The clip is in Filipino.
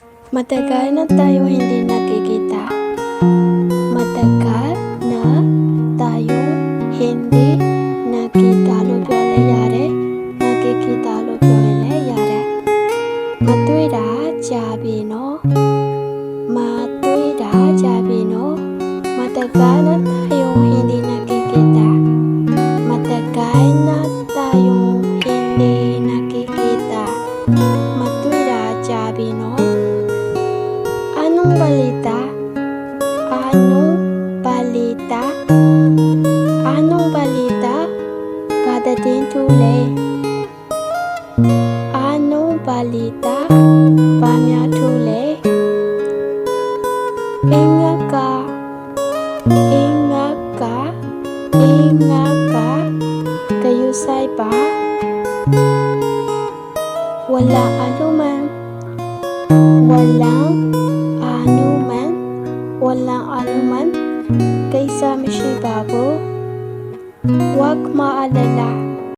Matagal na tayo hindi nakikita. Matagal na tayong hindi nakitaလို့ပြောလဲရတယ်။nakikitaလို့ပြောရင်လည်းရတယ်။မတွေ့တာကြာပြီနော်။မတွေ့တာကြာပြီနော်။ Matagal na tayong hindi nakikita. Matagal na tayong hindi nakikita. Matuwiraကြာပြီနော်။ Anong balita? Anong balita? Anong balita? Padating tuli. Anong balita? Pamya tuli. Ingat ka. Ingat ka. Ingat ka. Kayusay pa. Wala anuman. Walang anuman. Walang anuman. Kaysa Mishi Babo.